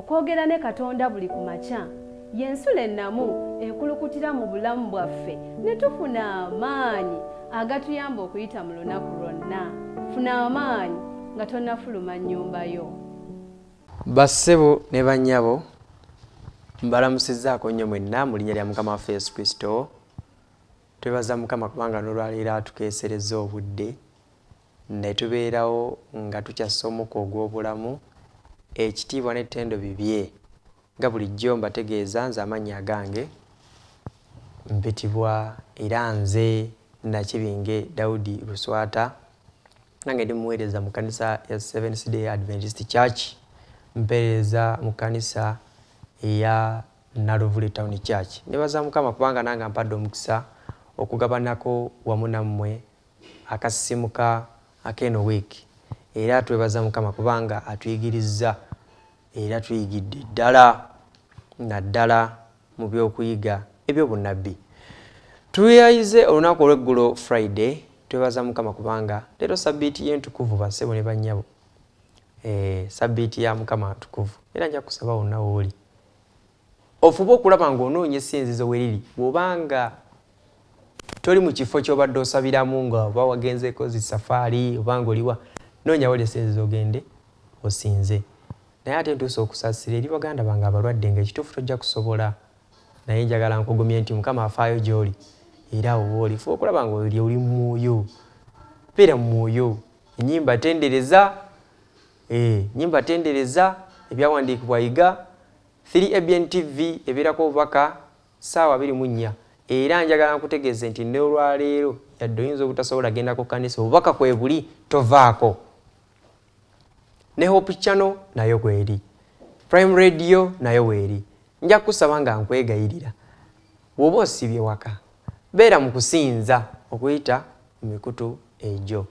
okwogera ne Katonda buli ku makya y'ensula ennamu ekulukutira mu bulamu bwaffe ne tufuna amaanyi agatuyamba okuyita mu lunaku lwonna. Funa amaanyi nga tonnafuluma nnyumba yo. Bassebo ne bannyabo mbalamusizzaako nnyo mwenna mu linnya lya Mukama waffe Yesu Kristo. Twebaza Mukama kubanga n'olwaleero atukeeserezza obudde ne tubeerawo nga tukyassa omukka ogw'obulamu, ekitiibwa n'ettendo bibye. Nga bulijjo mbategeeza nze amannya agange mpitibwa era nze Nakibinge Daudi Luswata, nange ndi muweereza mu kkanisa ya Seventh Day Adventist Church, mpeereza mu kkanisa eya Nalovule Town Church. Nebaza Mukama kubanga nange ampadde omukisa okugabanako wamu nammwe akasimuka ak'eno wiiki, era twebaza Mukama kubanga atuyigirizza era tuyigidde ddala naddala mu by'okuyiga eby'obunnabbi. Tuyayize olunaku olw'eggulo Friday. Twebaza Mukama kubanga leero sabbiiti y'entukuvu bassebo ne bannyabo, sabbiiti ya Mukama ntukuvu, era nja kusaba wonna wooli ofube okulaba ng'onoonya essinzizo we liri. Bw'obanga toli mu kifo ky'obadde osabiramu nga oba wagenzeeko zi safaari obanga oliwa, noonya wali essinzizo ogende osinze. Naye ate ntuuse okusaasira eri baganda bange abalwadde ng'ekituufu tojja kusobola, naye njagala nkugumye nti Mukama afaayo gy'oli era wooli. Fuba okulaba ng'oli mu mwoyo, beera mu mwoyo. Ennyimba tendereza, ennyimba tendereza, ebyawandiikibwa yiga. 3ABN TV ebeerako obubaka ssaawa 24, era njagala nkutegeeze nti n'olwaleero yadde oyinza obutasobola genda ku kkanisa, obubaka kwe buli, tovaako. Ne Hope Channel nayo kweri, Prime Radio nayo weeri. Nja kusaba nga nkwegayirira, bw'oba osibye waka beera mu kusinza okuyita mu mikutu egyo,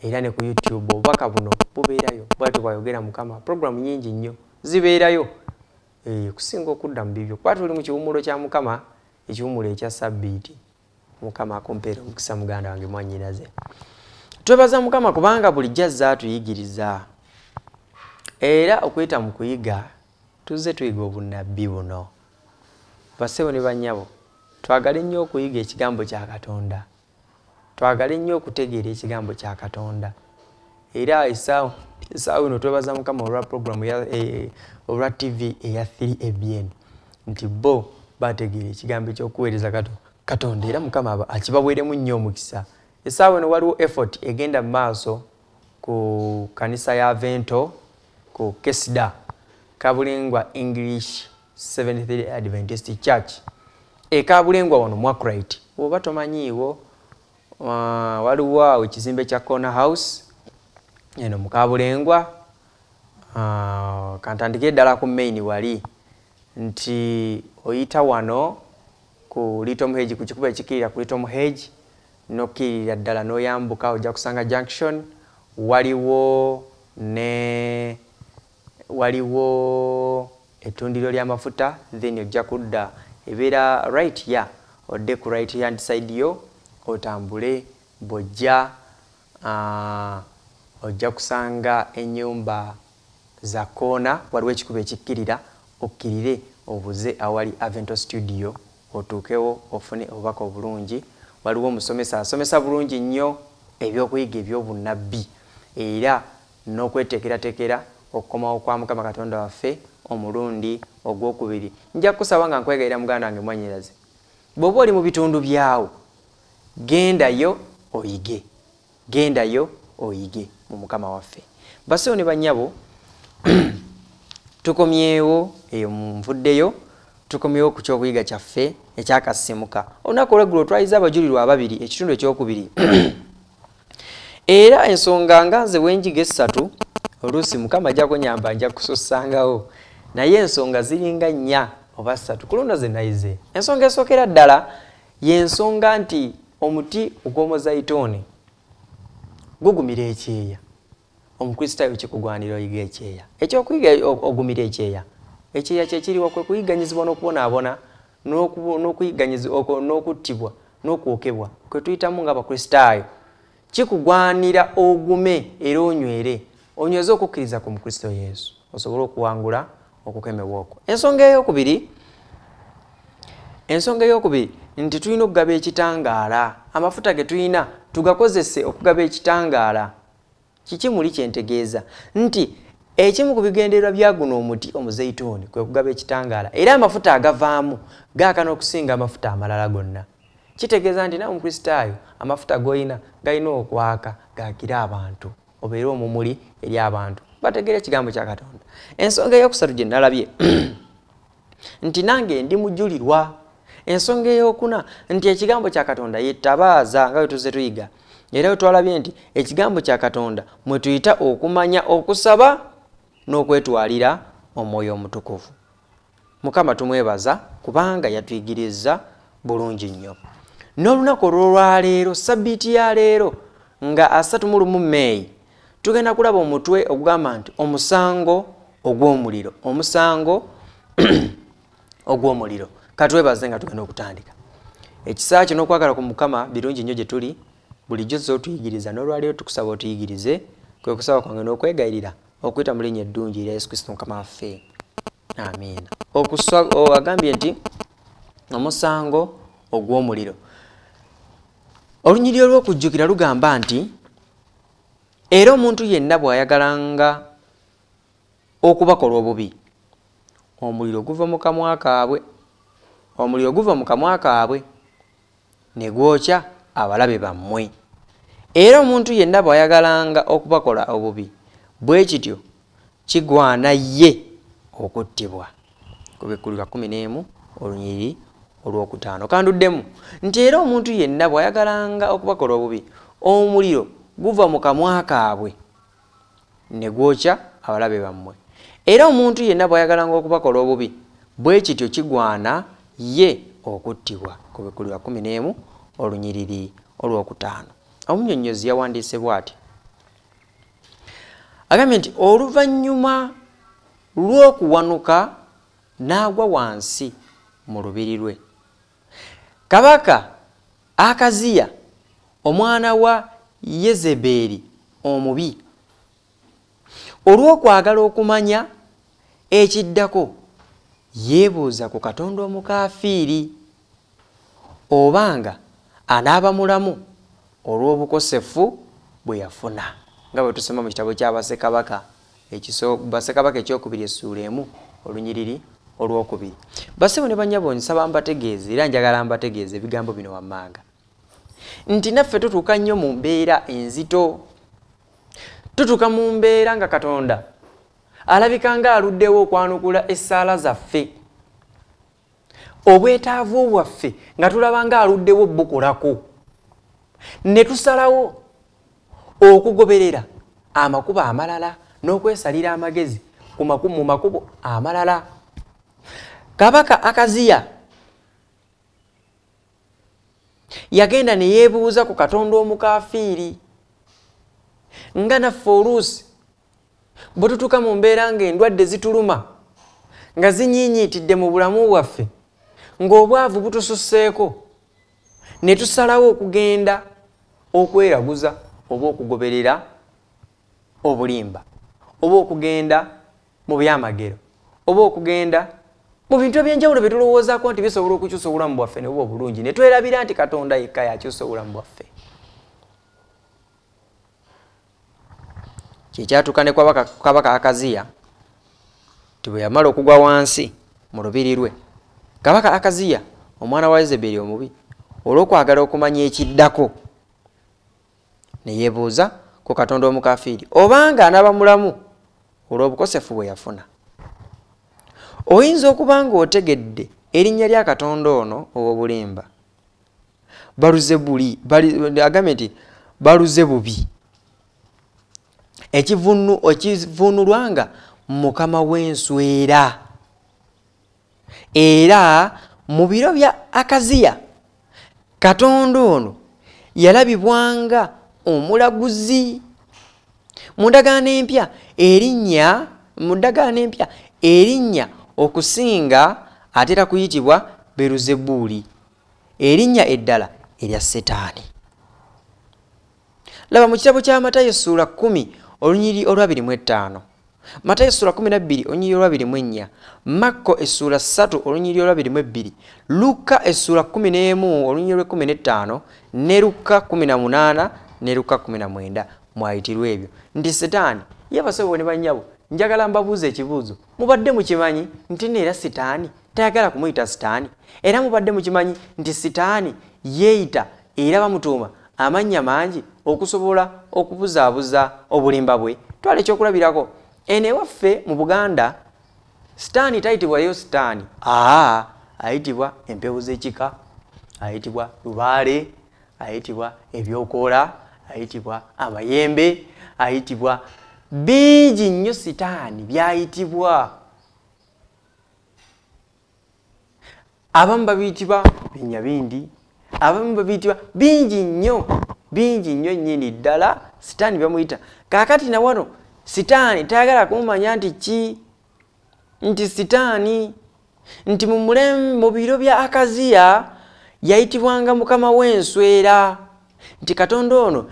era ne ku YouTube obubaka buno bubeerayo. Bw'atyo bw'ayogera Mukama, programu nnyingi nnyo zibeerayo kusinga okudda mu bibyo, kuba tuli mu kiwummulo kya Mukama, ekiwummulo ekya sabbiiti. Mukama akumpeera omukisa muganda wange mwannyinaze. Twebaza Mukama kubanga bulijjo azze atuyigiriza, era okuyita mu kuyiga tuzze tuyiga obunnabbi buno. Bassebo ne bannyabo, twagale nnyo okuyiga ekigambo kya Katonda, twagale nnyo okutegeera ekigambo kya Katonda. Era essaawa eno twebaza Mukama olwa programu olwa TV eya 3ABN nti bo bategeera ekigambo ekyokuweereza Katonda, era Mukama akibabweremu nnyo omukisa. Essaawa eno waliwo effort egenda mu maaso ku kanisa ya Vento ku Kesida Kabulengwa English Seventh Day Adventist Church Kabulengwa wano mu Akrite. Oba tomanyiiwo, waliwo awo ekizimbe kya Corner House eno mu Kabulengwa. Kantandike ddala ku main wali nti oyita wano ku Little Hedge, ku kikubo ekikirira ku Little Hedge n'okkirira ddala n'oyambuka ojja kusanga junction. Waliwo ettundiro ly'amafuta, then ojja kudda ebeera right ya odde ku right hand side yo otambule bw'ojja ojja kusanga ennyumba za koona. Waliwo ekikubo ekikkirira, okkirire obuze awali Avento Studio otuukewo ofune obubaka obulungi. Waliwo omusomesa asomesa bulungi nnyo ebyokuyiga eby'obunnabbi, era n'okweteekerateekera okukomawo kwa Mukama Katonda waffe omulundi ogwokubiri. Nja kusaba nga nkwegayira muganda wange mwannyinaze, bw'oba oli mu bitundu byawo gendayo oyige, gendayo oyige mu Mukama waffe. Bassebo ne bannyabo, tukomyewo eyo nvuddeyo, tukomyewo ku kyokuyiga kyaffe ekyakasimuka. Olunaku olw'eggulo twayize abajulirwa ababiri ekitundu ekyokubiri era ensonga nga nze wenjiga essatu oluusi Mukama ajja kunyamba nja kusussangawo, naye ensonga ziringa 4 oba 3 ku luno ze nayize. Ensonga esookera ddala y'ensonga nti omuti ogw'omuzayitooni gugumira ekyeya. Omukristaayo kikugwanira oyiga ekyeya. Ekyokuyiga ogumira ekyeya, ekyeya kye kiriwa kwe kuyiganyizibwa n'okubonaabona n'okuyiganyizibwa n'okuttibwa n'okwokebwa kwe tuyitamu ng'Abakristaayo. Kikugwanira ogume era onywere, onyweze okukkiriza ku Mukristo Yesu, osobole okuwangula okukemebwa okwo. Ensonga ey'okubiri nti tulina okugaba ekitangaala. Amafuta ge tulina tugakozese okugaba ekitangaala. Kiki muli kyentegeeza nti ekimu ku bigendererwa bya guno omuti omuzeyituuni kwe kugaba ekitangaala, era amafuta agavaamu gaakana okusinga amafuta amalala gonna. Kitegeeza nti nawe Omukristaayo amafuta g'olina galina okwaka gaakire abantu, obeere omumuli eri abantu bategeere ekigambo kya Katonda. Ensonga ey'okusatu gye nalabye nti nange ndi mujulirwa. Ensonga ey'okuna nti ekigambo kya Katonda yettabaaza nga bwe tuzze tuyiga, era bwe twalabye nti ekigambo kya Katonda mwe tuyita okumanya, okusaba n'okwetwalira Omwoyo Omutukuvu. Mukama tumwebaza kubanga yatuyigiriza bulungi nnyo. N'olunaku olw'olwaleero, sabbiiti ya leero nga 31 Meeyi, tugenda kulaba omutwe ogugamba nti omusango ogw'omuliro. Omusango ogw'omuliro. Katwebaze nga tugenda okutandika. Ekisaa kino okwagala ku Mukama birungi nnyo gye tuli, bulijjo zo tuyigiriza, n'olwaleero tukusaba otuyigirize, kwe kusaba kwange n'okwegayirira okuyita mu linnya eddungi erya Yesu Kristo Mukama waffe. Amiina. Agambye nti omusango ogw'omuliro. Olunyiriri olw'okujjukira lugamba nti era omuntu yenna bw'ayagalanga okubakola obubi, omuliro guva mu kamwa kaabwe. Omuliro guva mu kamwa kaabwe ne gwokya abalabe bammwe. Era omuntu yenna bw'ayagalanga okubakola obubi, bwe kityo kigwana ye okuttibwa. Kubikkulirwa 11 olunyiriri olw'okutaano. Kanduddemu nti era omuntu yenna bw'ayagalanga okubakola obubi, omuliro guva mu kamwa kaabwe ne gwokya abalabe bammwe. Era omuntu yenna bw'ayagalanga okubakola obubi, bwe kityo kigwana ye okuttibwa. Kubikkulirwa 11 olunyiriri olw'okutaano. Omunnyonnyozi yawandiise bw'ati, agambye nti oluvannyuma lw'okuwanuka n'agwa wansi mu lubiri lwe, Kabaka Akaziya omwana wa Yezeberi omubi, olw'okwagala okumanya ekiddako, yeebuuza ku Katonda omukaafiiri obanga anaaba mulamu olw'obukosefu bwe yafuna. Nga bwe tusoma mu kitabo kya Bassekabaka ekyokubiri essuula 1 olunyiriri olw'okubiri. Bassebo ne bannyabo nsaba mbategeeze era njagala mbategeeze ebigambo bino wammanga nti naffe tutuuka nnyo mu mbeera enzito. Tutuuka mu mbeera nga Katonda alabika nga aluddewo okwanukula essaala zaffe, obwetaavu bwaffe nga tulaba nga aluddewo bbukulako, ne tusalawo okugoberera amakubo amalala n'okwesalira amagezi mu makubo amalala. Kabaka Akaziya yagenda ne yeebuuza ku Katonda omukaafiiri, nga naffe oluusi bwe tutuuka mu mbeera ng'endwadde zituluma, nga zinyiinyiitidde mu bulamu bwaffe, ng'obwavu butususseeko, ne tusalawo okugenda okweraguza oba okugoberera obulimba, oba okugenda mu byamagero, oba okugenda mu bintu eby'enjawulo bye tulowoozaako nti bisobola okukyusa obulamu bwaffe ne buba obulungi, ne twerabira nti Katonda yekka yakyusa obulamu bwaffe. Kyekyatuuka ne Kabaka Akaziya ti bwe yamala okugwa wansi mu lubiri lwe, Kabaka Akaziya omwana wa Yezeberi omubi, olw'okwagala okumanya ekiddako, ne yeebuuza ku Katonda omukaafiiri obanga anaaba mulamu olw'obukosefu bwe yafuna. Oyinza okuba ng'otegedde erinnya lya Katonda ono ow'obulimba, agambye nti baluze bubi, ekivvuunulwa nga mukama w'enswera. Era mu biro bya Akaziya, Katonda ono yalabibwanga omulaguzi. Mu ndagaano empya erinnya okusinga atera kuyitibwa Beruzebuuli, erinnya eddala erya Setaani. Laba mu kitabo kya Matayo ssuula 10 olunyiriri olwa 25, Matayo essula 12 olunyiriri lwa 24, Makko essula 3 olunyiriri lwa 22, Luka essula 11 olunyiriri lwa 15 ne Luka 18 ne Luka 19 mwayitirwa ebyo. Nti Setaani yabasabo ne bannyabo njagala mbabuuza ekibuuzo. Mubadde mukimanyi nti neera Setaani tayagala kumuyita Setaani? Era mubadde mukimanyi nti Setaani yeeyita era bamutuuma amannya mangi okusobola okubuzaabuza obulimba bwe? Twala ekyokulabirako. Eno ewaffe mu Buganda Setaani tayitibwayo Setaani. Ayitibwa empewo z'ekika, ayitibwa lubaale, ayitibwa ebyokoola, ayitibwa amayembe, ayitibwa bingi nnyo Setaani byayitibwa. Abamu babiyitibwa binyabindi, abamu babiyitibwa bingi nnyo nnyini ddala Setaani bamuyita. Kaakati na wano Setaani tayagala kumumanya nti ki? Nti Setaani nti mu biro bya Akaziya yayitibwanga mukama w'enswera. Nti Katonda ono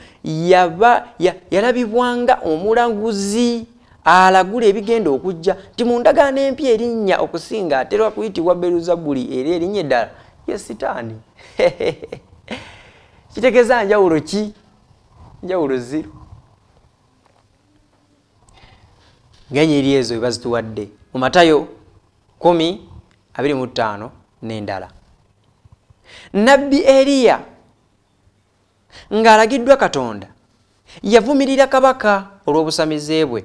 yalabibwanga omulaguzi alagula ebigenda okujja. Nti mu ndagaano empya erinnya okusinga aterwa kuyitibwa Beruzabuli era erinnya eddala ye Setaani. Kitegeeza njawulo ki? Njawulo zero. Ng'ennyiriri ezo bazituwadde mu Matayo 10:25 n'endala. Nabbi Eriya ng'alagiddwa Katonda yavumirira kabaka olw'obusamize bwe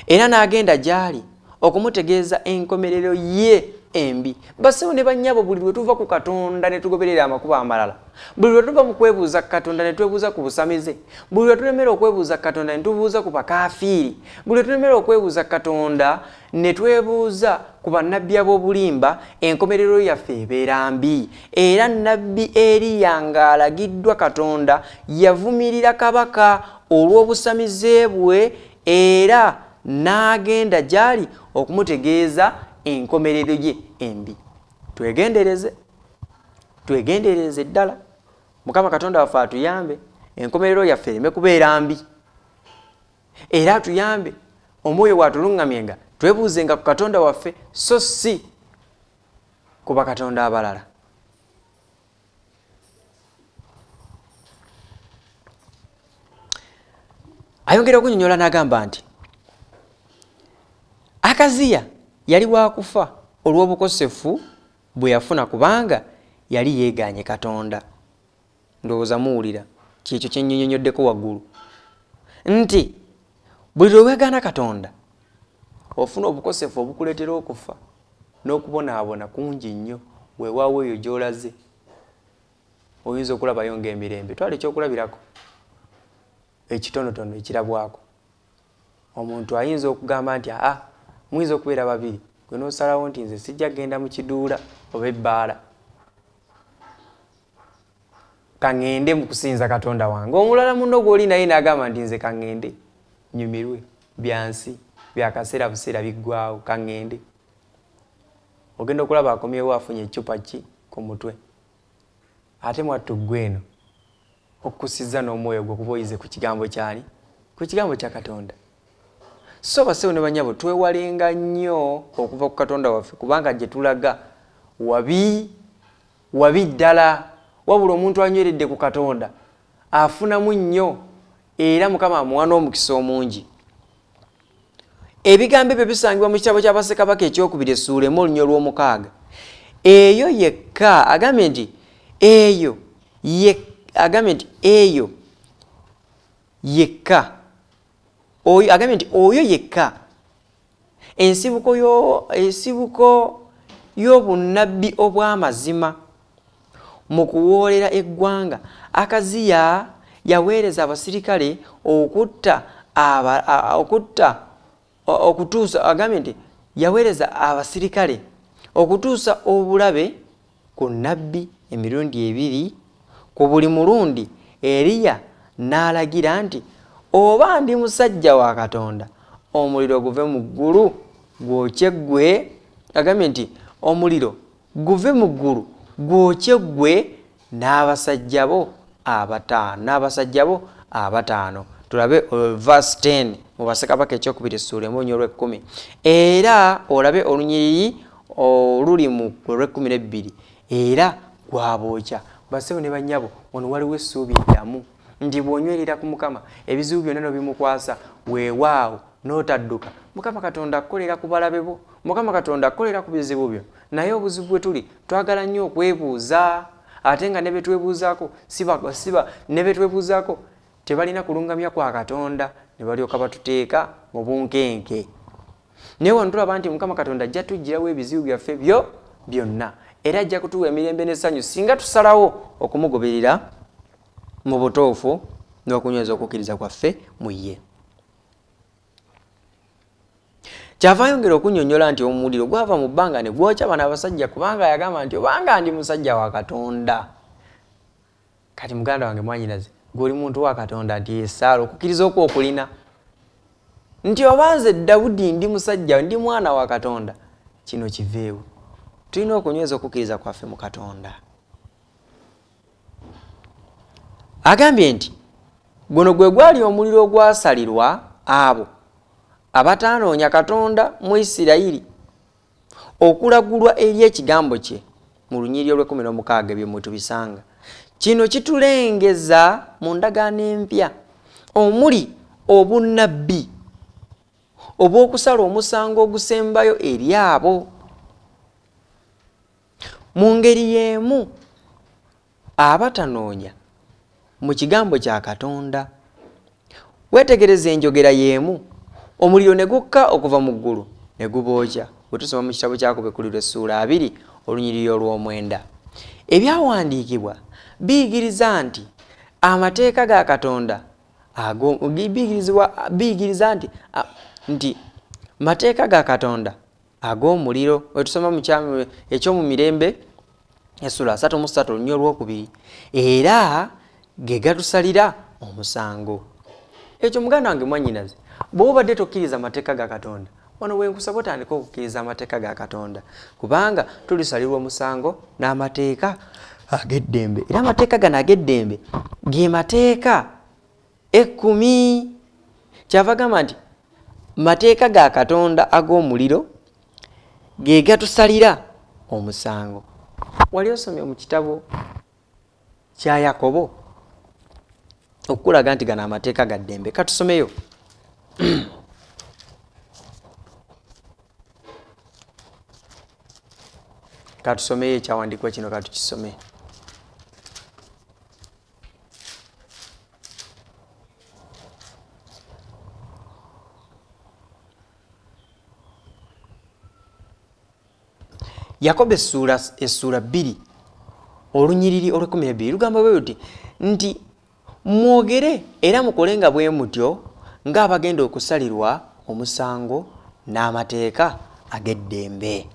era n'agenda gy'ali okumutegeeza enkomerero ye embi. Basewo ne bannyabo, buli lwe tuva ku Katonda ne tugoberera amakubo amalala, buli lwe tuva mu kwebuuza Katonda ne twebuuza ku busamize, buli lwe tulemera okwebuuza Katonda ne tubuuza ku bakaafiiri, buli lwe tulemera okwebuuza Katonda ne twebuuza ku bannabbi ab'obulimba, enkomerero yaffe ebeera mbi. Era Nabbi Eriya ng'alagiddwa Katonda yavumirira kabaka olw'obusamize bwe era n'agenda gy'ali okumutegeeza enkomerero ye embi. Twegendereze ddala. Mukama Katonda waffe atuyambe enkomerero yaffe ereme kubeera mbi, era atuyambe omwoyo bw'atuluŋŋamyenga twebuuzenga ku Katonda waffe so si ku bakatonda abalala. Ayongera okunnyonnyola n'agamba nti Akaziya yali waakufa olw'obukosefu bwe yafuna kubanga yali yeegaanye Katonda. Ndowooza muwulira kyekyo kye nnyonnyonyoddeko waggulu nti buli lwe weegaana Katonda ofuna obukosefu obukuleetera okufa n'okubonaabona kungi nnyo. Weewaawo eyo gy'olaze oyinza okulabayo ng'emirembe. Twala ekyokulabirako ekitonotono ekirabwako. Omuntu ayinza okugamba nti muyinza okubeera babiri, gwe n'osalawo nti nze sijja genda mu kiduula oba ebbaala, kaŋŋende mu kusinza Katonda wange. Omulala munno gw'oli naye n'agamba nti nze kaŋŋende nyumirwe, byansi byakaseera buseera biggwaawo, kaŋŋende. Ogenda okulaba akomyewo afunye ecupa ki ku mutwe, ate mwattu ggweno okukusiza n'omwoyo gwe okuba oyize ku kigambo kyani? Ku kigambo kya Katonda. So basewo ne bannyabo twewalenga nnyo okuva ku Katonda waffe kubanga gye tulaga wabi ddala. Wabula omuntu anyweredde ku Katonda afunamu nnyo era Mukama amuwa n'omukisa omungi. Ebigambo ebyo bisangibwa mu kitabo kya Bassekabaka ekyokubiri essuula emu olunya olw'omukaaga. Eyo yekka agambye nti eyo yekka oyo agambye nti oyo yekka ensibuko y'obunnabbi obw'amazima mu kuwoolera eggwanga. Akaziya yaweereza abasirikale agambye nti yaweereza abasirikale okutuusa obulabe ku nnabbi emirundi ebiri. Ku buli mulundi Eriya n'alagira nti oba ndi musajja wa Katonda omuliro guve mu ggulu gwokye ggwe. Agambye nti omuliro guve mu ggulu gwokye ggwe n'abasajja bo abataano. tulabe verse 10 mu Bassekabaka ekyokubiri essula emu olw'ekkumi era olabe olunyiriri oluli mu olw'ekkumi era gwabookya. Bassebo ne bannyabo ono waliwo essuubi eddamu nti bw'onywerera ku Mukama ebizibu byonna nobimukwasa weewaawo n'otadduka Mukama Katonda akolera ku balabe bo, Mukama Katonda akolera ku bizibu byo. Naye obuzibu bwe tuli twagala nnyo okwebuuza ate nga ne bye twebuuzaako siba ne bye twebuuzaako tebalina kulungamya kwa Katonda ne balyoka batuteeka mu bunkenke. Naye wano tulaba nti Mukama Katonda ajja tuggyirawo ebizibu byaffe byo byonna era ajja kutuwa emirembe n'essanyu singa tusalawo okumugoberera mu butuufu n'okunyweza okukkiriza kwaffe mu ye. Kyava yongera okunnyonnyola nti omuliro gwava mu bbanga ne gwokya bano abasajja kubanga yagamba nti obanga ndi musajja wa Katonda. Kati muganda wange mwanyinaze gw'oli muntu wa Katonda nti esaala okukkiriza okwo okulina nti obanze Dawudi ndi musajja ndi mwana wa Katonda kino kiveewo. Tulina okunyweza okukkiriza kwaffe mu Katonda. Agambye nti guno gwe gwali omuliro ogwasalirwa abo abatanoonya Katonda mu Isirayiri okulagulwa eri ekigambo kye mu lunyiriri olw'16 ebyo mwe tubisanga. Kino kitulengeza mu ndagaano empya omuli obunnabbi obw'okusala omusango ogusembayo eri abo. Mu ngeri y'emu abatanoonya mu kigambo kya Katonda. Weetegereze enjogera y'emu omuliro ne gukka okuva mu ggulu ne gubookya. Bwe tusoma mu kitabo ky'Akubekuliro essuula 2 olunyiriri olw'9 ebyawandiikibwa biyigiriza nti amateeka ga Katonda biyigiriza nti mateeka ga Katonda ag'omuliro. Bwe tusoma mu kyama eky'omu Mirembe essula 33 olunyiriri olw'okubiri era ge gatusalira omusango. Ekyo muganda wange mwannyinaze bw'obadde tokkiriza amateeka ga Katonda wano wenkusaba otandika okukkiriza amateeka ga Katonda kubanga tulisalirwa omusango n'amateeka ag'eddembe era amateeka gano ag'eddembe ge mateeka 10. Kyava gamba nti mateeka ga Katonda ag'omuliro ge gatusalira omusango. Wali osomye mu kitabo kya Yakobo okulaga nti gano amateeka ga ddembe. Katusomeyo katusomeyo ekyawandiikibwa kino katukisome. Yakobo essuula 2 olunyiriri olw'12 lugamba bwe luti nti mwogere era mukolenga bwe mutyo ng'abagenda okusalirwa omusango n'amateeka ag'eddembe.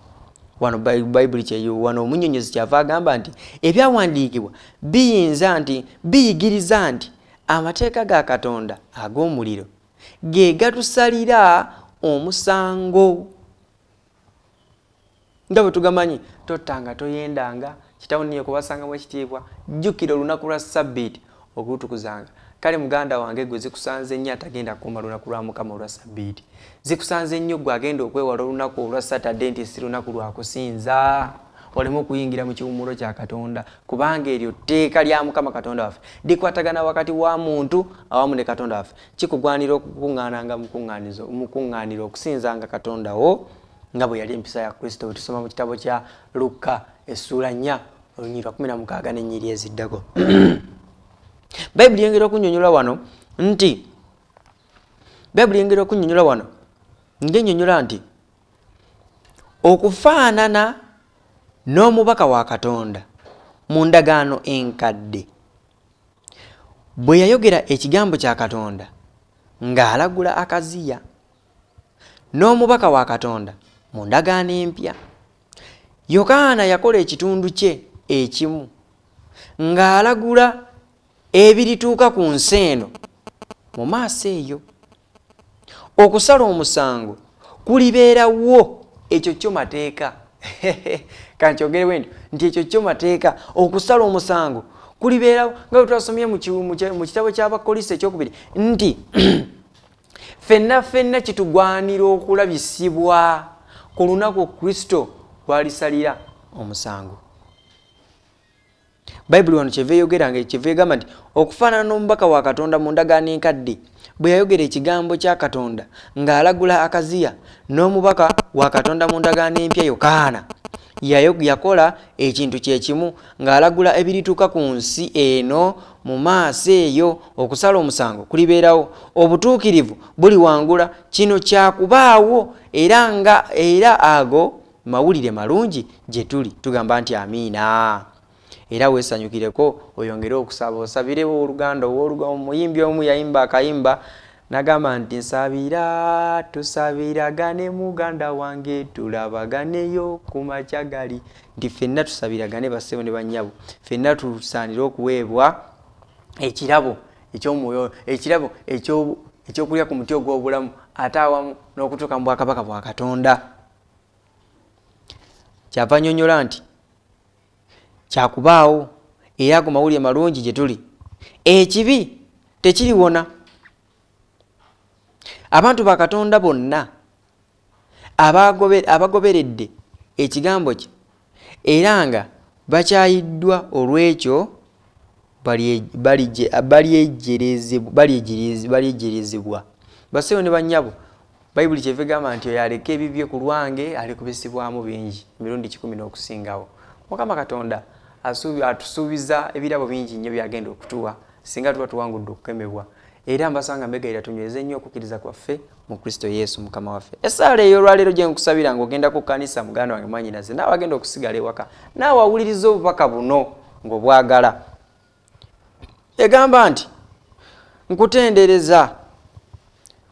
Wano Bayibuli kyeyo wano omunnyonnyozi kyava agamba nti ebyawandiikibwa biyigiriza nti amateeka ga Katonda ag'omuliro ge gatusalira omusango. Nga bwe tugamanyi tottanga toyendanga kitabu niye kubasangamu ekitiibwa jjukira olunaku lwa Ssabbiiti okutukuzanga. Kale muganda wange gwe zikusanze nnyo atagenda kuuma lunaku lwa Mukama olwa Ssabbiiti. Zikusanze nnyo gwe agenda okwewala olunaku olwa Saturday nti si lunaku lwa kusinza oleme okuyingira mu kiwummulo kya Katonda kubanga eryo tteeka lya Mukama Katonda waffe likwatagana wakati wa muntu awamu ne Katonda waffe. Kikugwanira okukuŋŋaananga mukuŋŋaaniro okusinzanga Katonda wo nga bwe yali empisa ya Kristo. Bwe tusoma mu kitabo kya Luka essuula 4 olunyiriri 16 n'ennyiriri eziddako. Bayibuli yengera okunnyonnyola wano ng'ennyonnyola nti okufaanana n'omubaka wa Katonda mu ndagaano enkadde bwe yayogera ekigambo kya Katonda ng'alagula Akaziya, n'omubaka wa Katonda mu ndagaano empya Yokaana yakola ekitundu kye ekimu ng'alagula ebirituuka ku nsi eno mu maaso eyo. Okusala omusango kulibeerawo, ekyo kyo mateeka. Kankyogere bwe nti ekyo kyo mateeka. Okusala omusango kulibeerawo nga twasomye mu kitabo ky'Abakolisi ekyokubiri nti ffenna kitugwanira okulabisibwa ku lunaku Kristo lwalisalira omusango. Bayibuli wano kyeva eyogeranga kyeva egamba nti okufaanana n'omubaka wa Katonda mu ndagaano enkadde bwe yayogera ekigambo kya Katonda ng'alagula Akaziya, n'omubaka wa Katonda mu ndagaano empya Yokaana yakola ekintu kyekimu ng'alagula ebirituuka ku nsi eno mu maaso eyo okusala omusango kulibeerawo, obutuukirivu buliwangula. Kino kyakubaawo era ago mawulire malungi gye tuli. Tugamba nti amiina. Era weesanyukireko oyongere okusaba, osabirewo oluganda omuyimbi omu yayimba akayimba nagamba nti nsabira tusabiragane muganda wange tulabaganeyo ku makya gali. Nti ffenna tusabiragane bassebo ne bannyabo, ffenna tusaanire okuweebwa ekirabo eky'omwoyo, ekirabo ekyokulya ku muti ogw'obulamu ate awamu n'okutuuka mu bwakabaka bwa Katonda. Kyava nnyonnyola nti kyakubaawo era ago mawulire malungi gye tuli. Ekibi tekiliwona. Abantu ba Katonda bonna abagoberedde ekigambo kye era nga bakyayiddwa olw'ekyo balyejerezebwa. Baseyo ne bannyabo, Bayibuli kyeva egamba nti oyo aleka ebibye ku lwange alikubisibwamu bingi emirundi 10 n'okusingawo. Mukama Katonda atusuubiza ebirabo bingi nnyo byagenda okutuwa singa tuba tuwangudde okukemebwa. Era mbasanga mbegayira tunyweze nnyo okukkiriza kwaffe mu Kristo Yesu Mukama waffe. Essaala eyo olwaleero gye nkusabira ng'ogenda ku kkanisa muganda wange mwannyinaze, naawe agenda okusigala ewaka, naawe awuliriza obubaka buno ng'obwagala. Egamba nti nkutendereza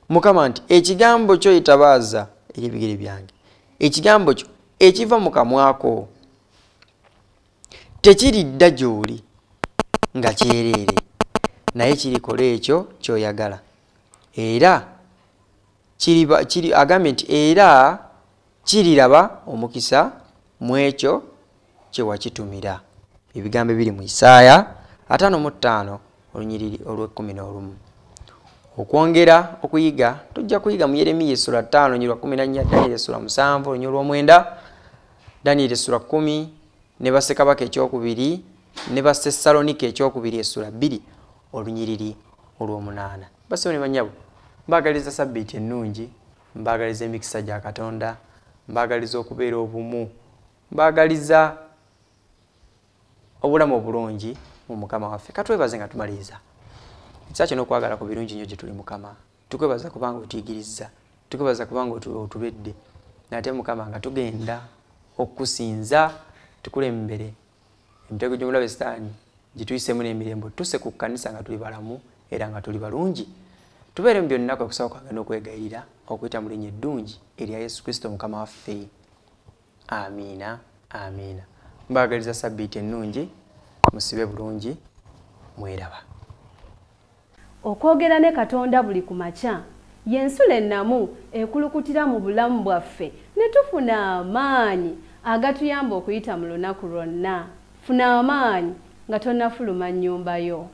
Mukama nti ekigambo kyo itabaaza eri ebigere byange, ekigambo kyo ekiva mu kamwako tekiridda gy'oli nga kyereere, naye kirikola ekyo ky'oyagala. Era agambye nti era kiriraba omukisa mu ekyo kye wakitumira. Ebigambo ebiri mu Isaaya 55 olunyiriri olw'11. Okwongera okuyiga tujja kuyiga mu Yeremiya essula 5 olunyiriri lwa 14, Danyeri essula 7 olunyiriri lwa 9, Danyeri essula 10 ne Bassekabaka ekyokubiri ne Bassessalonike ekyokubiri essula 2 olunyiriri olw'8. Basewo ne bannyabo, mbagaliza sabbiiti ennungi, mbagaliza emikisa gya Katonda, mbagaliza okubeera obumu, mbagaliza obulamu obulungi mu Mukama waffe. Katwebaze nga tumaliriza. Ekisa kino okwagala ku birungi nnyo gye tuli Mukama. Tukwebaza kubanga otuyigiriza, tukwebaza kubanga otulwedde, nate Mukama nga tugenda okusinza tukulembere emitego gy'omulabe Sitaani gituyisemu n'emirembe, tuse ku kkanisa nga tuli balamu era nga tuli balungi. Tubeere mu byonna okusaba kwange n'okwegayirira okuyita mu linnya eddungi erya Yesu Kristo Mukama waffe. Amiina, amiina. Mbagaliza sabbiiti ennungi, musibe bulungi, mweraba. Okwogera ne Katonda buli ku makya y'ensula ennamu ekulukutira mu bulamu bwaffe ne tufuna amaanyi agatuyamba okuyita mu lunaku lwonna. Funa amaanyi nga tonnafuluma nnyumba yo.